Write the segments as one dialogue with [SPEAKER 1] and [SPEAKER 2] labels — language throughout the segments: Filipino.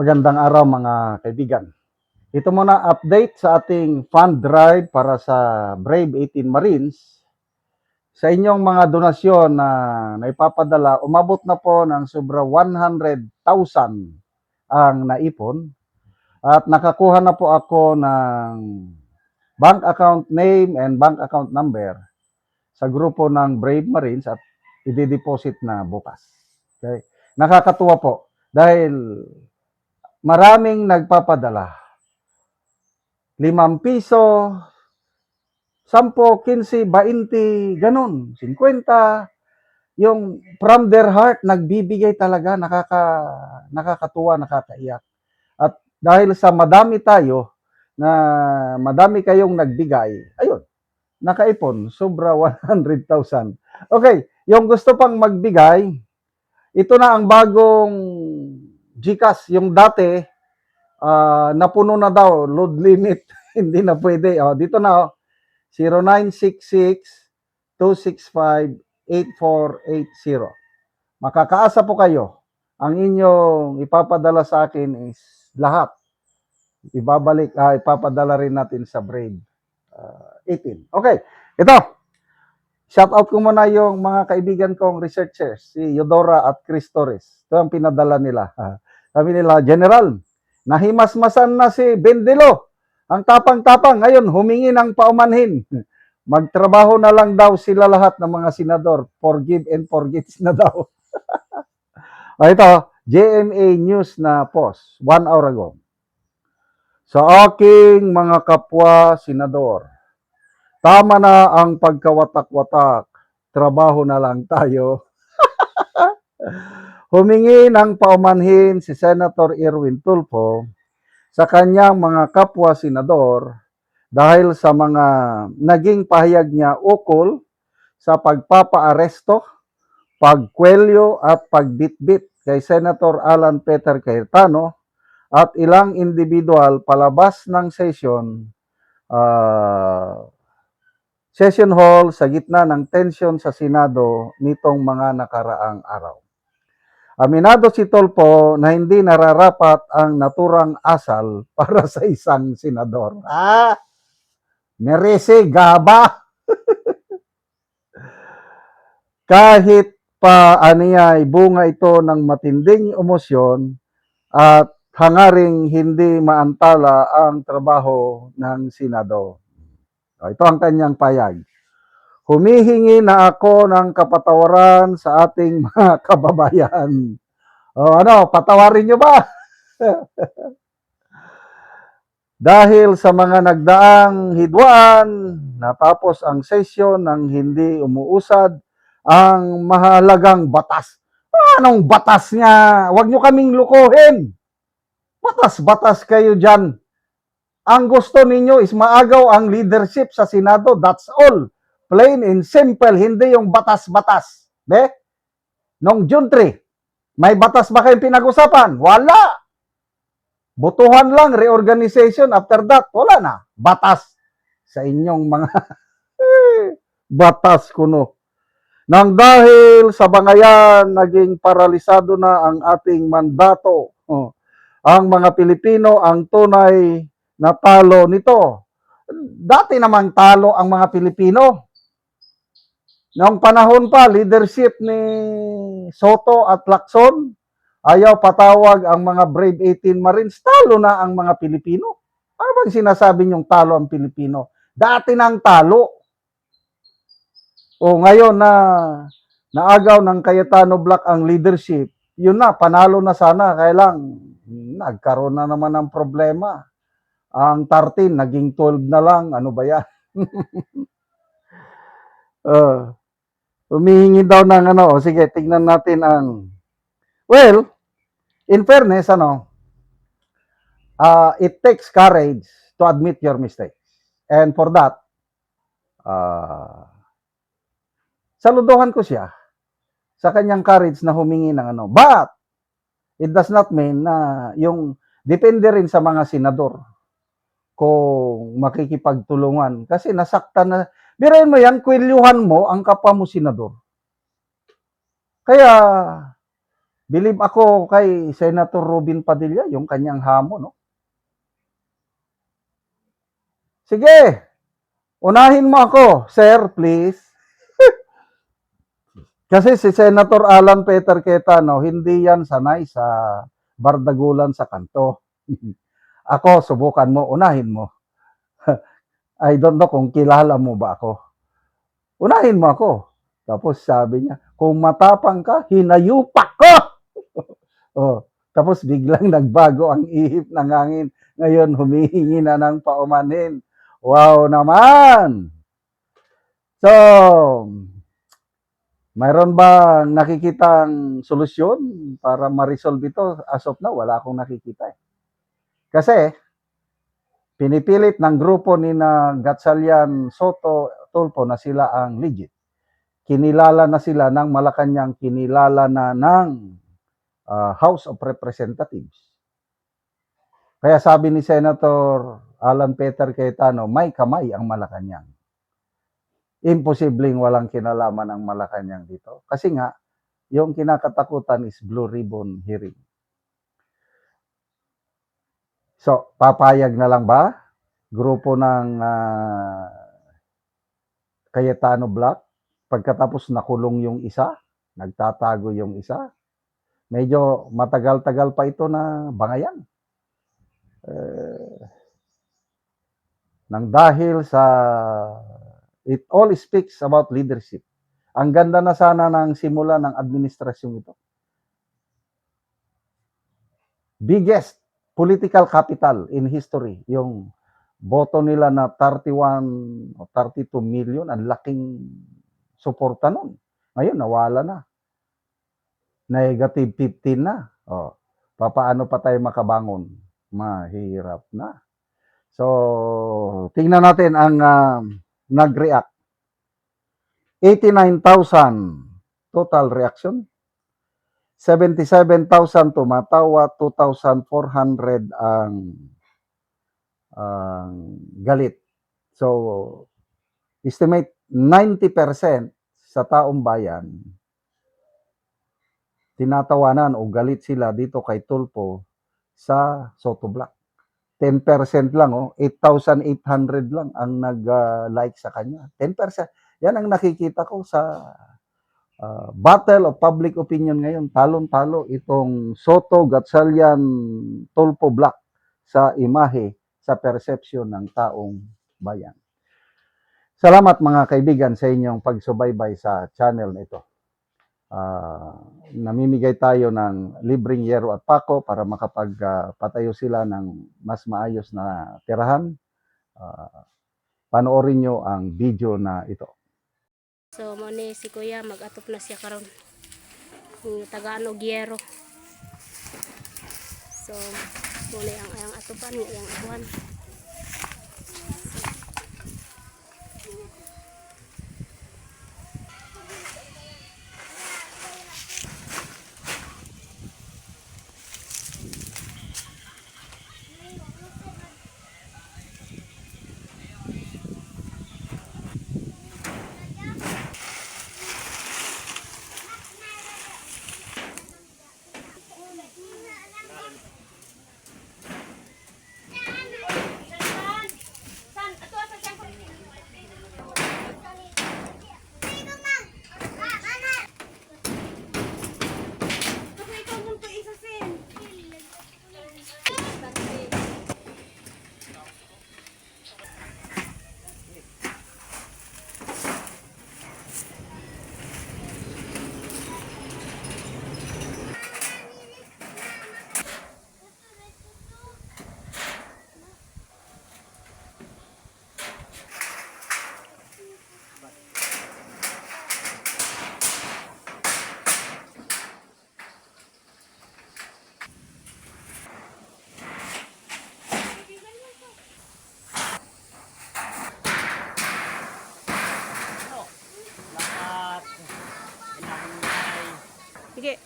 [SPEAKER 1] Magandang araw mga kaibigan. Ito muna update sa ating fund drive para sa Brave 18 Marines. Sa inyong mga donasyon na naipapadala, umabot na po ng sobra 100,000 ang naipon at nakakuha na po ako ng bank account name and bank account number sa grupo ng Brave Marines at i-deposit na bukas. Okay? Nakakatuwa po dahil maraming nagpapadala. 5 piso, 10, 15, 20, ganun, 50. Yung from their heart, nagbibigay talaga, nakakatuwa, nakakaiyak. At dahil sa madami tayo, na madami kayong nagbigay, ayun, nakaipon, sobra 100,000. Okay, yung gusto pang magbigay, ito na ang bagong GCash. Yung dati, napuno na daw, load limit, hindi na pwede. Dito na, 0966-265-8480. Makakaasa po kayo. Ang inyong ipapadala sa akin is lahat. Ipapadala rin natin sa Brave 18. Okay, ito. Shout out ko muna yung mga kaibigan kong researchers, si Eudora at Chris Torres. Ito ang pinadala nila. Sabi nila, General, nahimasmasan na si Bendelo. Ang tapang-tapang, ngayon humingi ng paumanhin. Magtrabaho na lang daw sila lahat ng mga senador. Forgive and forget na daw. Ito, JMA News na post, 1 hour ago. Sa aking mga kapwa senador, tama na ang pagkawatak-watak. Trabaho na lang tayo. Humingi ng paumanhin si Senator Erwin Tulfo sa kanyang mga kapwa senador dahil sa mga naging pahayag niya ukol sa pagpapaaresto, pagkwelyo at pagbitbit kay Senator Alan Peter Cayetano at ilang individual palabas ng session hall sa gitna ng tensyon sa Senado nitong mga nakaraang araw. Aminado si Tulfo na hindi nararapat ang naturang asal para sa isang senador. Merese gaba. Kahit pa aniyay bunga ito ng matinding emosyon at hangaring hindi maantala ang trabaho ng Senado. Ito ang kanyang payag. Humihingi na ako ng kapatawaran sa ating mga kababayan. Patawarin nyo ba? Dahil sa mga nagdaang hidwaan, natapos ang sesyon ng hindi umuusad ang mahalagang batas. Anong batas nga? Huwag nyo kaming lukuhin. Batas-batas kayo dyan. Ang gusto ninyo is maagaw ang leadership sa Senado. That's all. Plain and simple. Hindi yung batas-batas. Noong June 3, may batas ba kayong pinag-usapan? Wala. Butuhan lang, reorganization. After that, wala na. Batas sa inyong mga batas kuno. Nang dahil sa bangayan, naging paralisado na ang ating mandato. Ang mga Pilipino ang tunay na talo nito. Dati namang talo ang mga Pilipino. Noong panahon pa, leadership ni Soto at Lacson, ayaw patawag ang mga Brave 18 Marines, talo na ang mga Pilipino. Ano bang sinasabi niyong talo ang Pilipino? Dati nang talo. Ngayon na naagaw ng Cayetano Black ang leadership, yun na, panalo na sana. Kaya lang, nagkaroon na naman ng problema. Ang 13, naging 12 na lang. Ano ba yan? Humihingi daw ng sige, tignan natin ang... Well, in fairness, it takes courage to admit your mistakes. And for that, saludohan ko siya sa kanyang courage na humingi ng But, it does not mean na yung depende rin sa mga senador kung makikipagtulungan. Kasi nasaktan na. Birayin mo yan, kwilyuhan mo ang kapwa mo senador. Kaya, Believe ako kay Senator Robin Padilla, yung kanyang hamon, no? Sige, unahin mo ako, sir, please. Kasi si Senator Alan Peter Cayetano, hindi yan sanay sa bardagulan sa kanto. Ako, subukan mo, unahin mo. I don't know kung kilala mo ba ako. Unahin mo ako. Tapos sabi niya, kung matapang ka, hinayupak ko! Oh, tapos biglang nagbago ang ihip ng hangin. Ngayon, humihingi na ng paumanhin. Wow naman! So, mayroon ba nakikitang solusyon para ma-resolve ito? As of now, wala akong nakikita. Kasi, pinipilit ng grupo ni na Gatchalian Soto Tulfo na sila ang legit. Kinilala na sila ng Malacanang, kinilala na ng House of Representatives. Kaya sabi ni Senator Alan Peter Cayetano, may kamay ang Malacanang. Imposibleng walang kinalaman ang Malacanang dito. Kasi nga, yung kinakatakutan is Blue Ribbon hearing. So, papayag na lang ba? Grupo ng Cayetano Black, pagkatapos nakulong yung isa, nagtatago yung isa, medyo matagal-tagal pa ito na bangayan. Nang dahil sa it all speaks about leadership. Ang ganda na sana ng simula ng administrasyong ito. Biggest political capital in history, yung boto nila na 31 o 32 million, ang laking suporta nun. Ngayon, nawala na. Negative 15 na. O, papaano pa tayo makabangon? Mahirap na. So, tingnan natin ang nag-react. 89,000 total reaction. 77,000 tumatawa, 2,400 ang galit. So, estimate 90% sa taong bayan, tinatawanan o galit sila dito kay Tulfo sa Soto Black. 10% lang, 8,800 lang ang nag-like sa kanya. 10%. Yan ang nakikita ko sa battle of public opinion ngayon. Talon-talo itong Soto, Gatchalian, Tulfo Black sa imahe, sa perception ng taong bayan. Salamat mga kaibigan sa inyong pagsubaybay sa channel na ito. Namimigay tayo ng libreng yero at pako para makapagpatayo sila ng mas maayos na tirahan. Panoorin nyo ang video na ito.
[SPEAKER 2] So mo ni si Kuya mag-atop na siya karon ng Tagalog yero. So muli ang atupan ng iyang abuhan. Sige.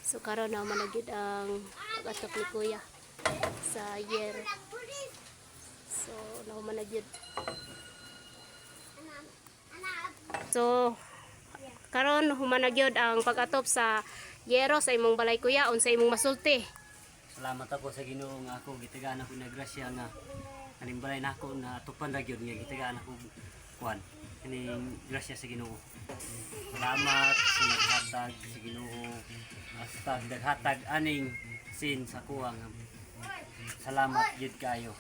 [SPEAKER 2] So karon na managid ang pag-atop ni Kuya sa yer. So na managid. So karon humanagyod ang pag-atop sa yero sa imong balay kuya unsa imong masulti.
[SPEAKER 3] Salamat ako sa Ginoo nga ako gitagaan ako na grasya nga kalimbalay na ako na tupan ra gyud nga gitagaan ako kuan. Kining grasya sa Ginoo. Salamat sa naghatag sa Ginoo. Hasta naghatag aning sin sa kuha nga. Salamat gyud kayo.